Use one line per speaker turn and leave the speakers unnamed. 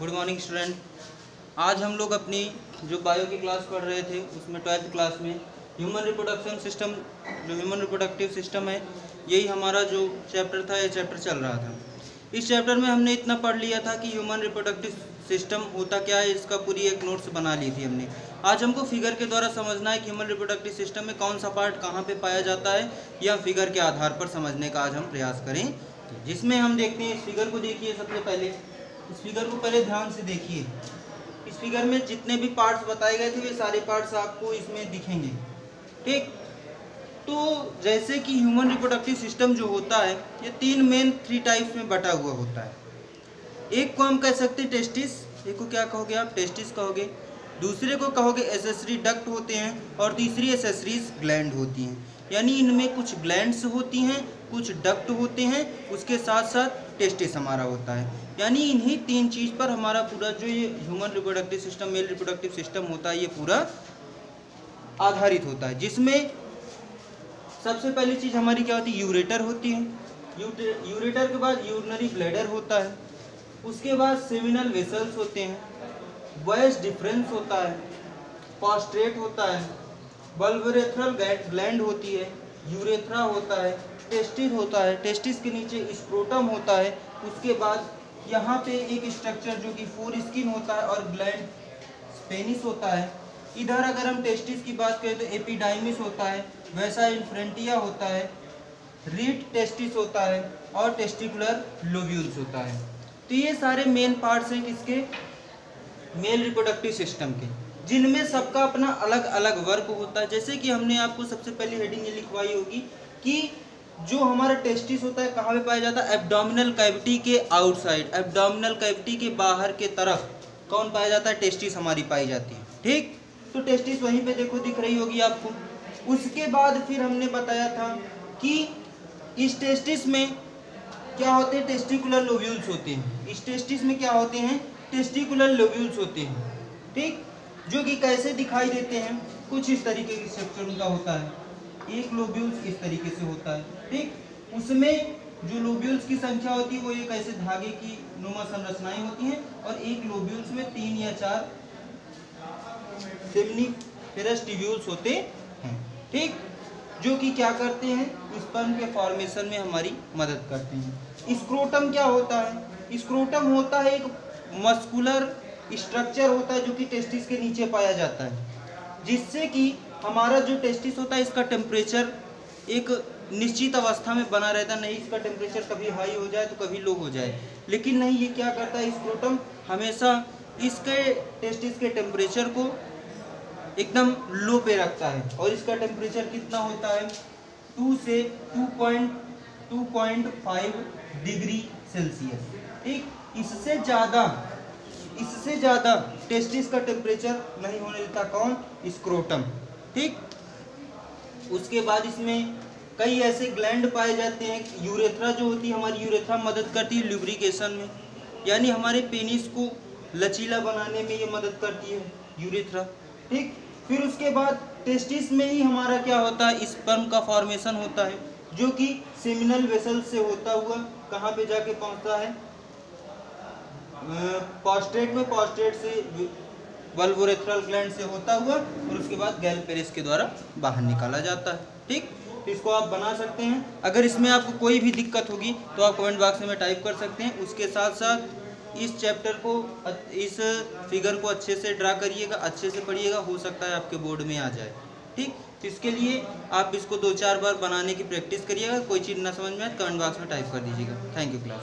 Good morning student. आज हम लोग अपनी जो बायो की क्लास पढ़ रहे थे उसमें 12th क्लास में ह्यूमन रिप्रोडक्शन सिस्टम, जो ह्यूमन रिप्रोडक्टिव सिस्टम है, यही हमारा जो चैप्टर था, ये चैप्टर चल रहा था। इस चैप्टर में हमने इतना पढ़ लिया था कि ह्यूमन रिप्रोडक्टिव सिस्टम होता क्या है, इसका पूरी एक नोट्स बना ली थी हमने। आज हमको फिगर के द्वारा समझना है कि ह्यूमन रिप्रोडक्टिव सिस्टम में कौन सा पार्ट कहाँ पे पाया जाता है, या फिगर के आधार पर समझने का आज हम प्रयास करें, जिसमें हम देखते हैं। इस फिगर को देखिए, सबसे पहले इस फिगर को पहले ध्यान से देखिए। इस फिगर में जितने भी पार्ट्स बताए गए थे वे सारे पार्ट्स आपको इसमें दिखेंगे, ठीक। तो जैसे कि ह्यूमन रिप्रोडक्टिव सिस्टम जो होता है, ये थ्री टाइप्स में बटा हुआ होता है। एक को हम कह सकते हैं टेस्टिस, एक को क्या कहोगे आप, टेस्टिस कहोगे। दूसरे को कहोगे एसेसरी डक्ट होते हैं, और तीसरी एसेसरीज ग्लैंड होती हैं। यानी इनमें कुछ ग्लैंड्स होती हैं, कुछ डक्ट होते हैं, उसके साथ साथ टेस्टिस हमारा होता है। यानी इन्हीं तीन चीज़ पर हमारा पूरा जो ये human reproductive system, male reproductive system होता है, ये पूरा आधारित होता है। जिसमें सबसे पहली चीज़ हमारी क्या होती है, यूरेटर होती है। यूरेटर के बाद यूरिनरी ब्लैडर होता है। उसके बाद सेमिनल वेसल्स होते हैं, वॉइस डिफरेंस होता है, प्रोस्टेट होता है, वल्वरेथ्रल ग्लैंड होती है, यूरेथ्रा होता है, टेस्टिस होता है, टेस्टिस के नीचे स्क्रोटम होता है। उसके बाद यहाँ पे एक स्ट्रक्चर जो कि फोर स्किन होता है और ग्लैंड पेनिस होता है। इधर अगर हम टेस्टिस की बात करें तो एपिडाइमिस होता है, वैसा इन्फ्रंटिया होता है, रीट टेस्टिस होता है, और टेस्टिकुलर लोब्यूल्स होता है। तो ये सारे मेन पार्ट्स हैं किसके, मेल रिप्रोडक्टिव सिस्टम के, जिनमें सबका अपना अलग अलग वर्क होता है। जैसे कि हमने आपको सबसे पहले हेडिंग ये लिखवाई होगी कि जो हमारा टेस्टिस होता है कहाँ पे पाया जाता है, एब्डोमिनल कैविटी के आउटसाइड, एब्डोमिनल कैविटी के बाहर के तरफ कौन पाया जाता है, टेस्टिस हमारी पाई जाती है, ठीक। तो टेस्टिस वहीं पे देखो दिख रही होगी आपको। उसके बाद फिर हमने बताया था कि इस टेस्टिस में क्या होते हैं, टेस्टिकुलर लोब्यूल्स होते हैं। इस टेस्टिस में क्या होते हैं, टेस्टिकुलर लोब्यूल्स होते हैं, ठीक। जो कि कैसे दिखाई देते हैं, कुछ इस तरीके की स्ट्रक्चर उनका होता है। एक लोब्यूल्स इस तरीके से होता है, ठीक। उसमें जो लोब्यूल्स की संख्या होती है वो एक ऐसे धागे की नुमा संरचनाएं होती हैं, और एक लोब्यूल्स में 3 या 4 सेमिनिफेरस ट्यूब्यूल्स होते हैं, ठीक। जो कि क्या करते हैं, स्पर्म के फॉर्मेशन में हमारी मदद करते हैं। स्क्रोटम क्या होता है, स्क्रोटम होता है एक मस्कुलर स्ट्रक्चर होता है जो कि टेस्टिस के नीचे पाया जाता है, जिससे कि हमारा जो टेस्टिस होता है इसका टेम्परेचर एक निश्चित अवस्था में बना रहता है। नहीं इसका टेम्परेचर कभी हाई हो जाए तो कभी लो हो जाए, लेकिन नहीं, ये क्या करता है, स्क्रोटम हमेशा इसके टेस्टिस के टेम्परेचर को एकदम लो पे रखता है। और इसका टेम्परेचर कितना होता है, 2 से 2.5 डिग्री सेल्सियस, ठीक। इससे ज़्यादा टेस्टिस का टेम्परेचर नहीं होने देता कौन, स्क्रोटम, ठीक। उसके बाद इसमें कई ऐसे ग्लैंड पाए जाते हैं। यूरेथ्रा जो होती है हमारी, यूरेथ्रा मदद करती है ल्यूब्रिकेशन में, यानी हमारे पेनिस को लचीला बनाने में ये मदद करती है यूरेथ्रा, ठीक। फिर उसके बाद टेस्टिस में ही हमारा क्या होता है, स्पर्म का फॉर्मेशन होता है, जो कि सेमिनल वेसल से होता हुआ कहाँ पे जाके पहुँचता है, प्रोस्टेट में, प्रोस्टेट से वल्वोरेथ्रल ग्लैंड से होता हुआ, और उसके बाद गैलपेरिस के द्वारा बाहर निकाला जाता है, ठीक। तो इसको आप बना सकते हैं। अगर इसमें आपको कोई भी दिक्कत होगी तो आप कमेंट बॉक्स में टाइप कर सकते हैं। उसके साथ साथ इस चैप्टर को, इस फिगर को अच्छे से ड्रा करिएगा, अच्छे से पढ़िएगा, हो सकता है आपके बोर्ड में आ जाए, ठीक। तो इसके लिए आप इसको 2-4 बार बनाने की प्रैक्टिस करिएगा। कोई चीज़ ना समझ में आए कमेंट बॉक्स में टाइप कर दीजिएगा। Thank you class.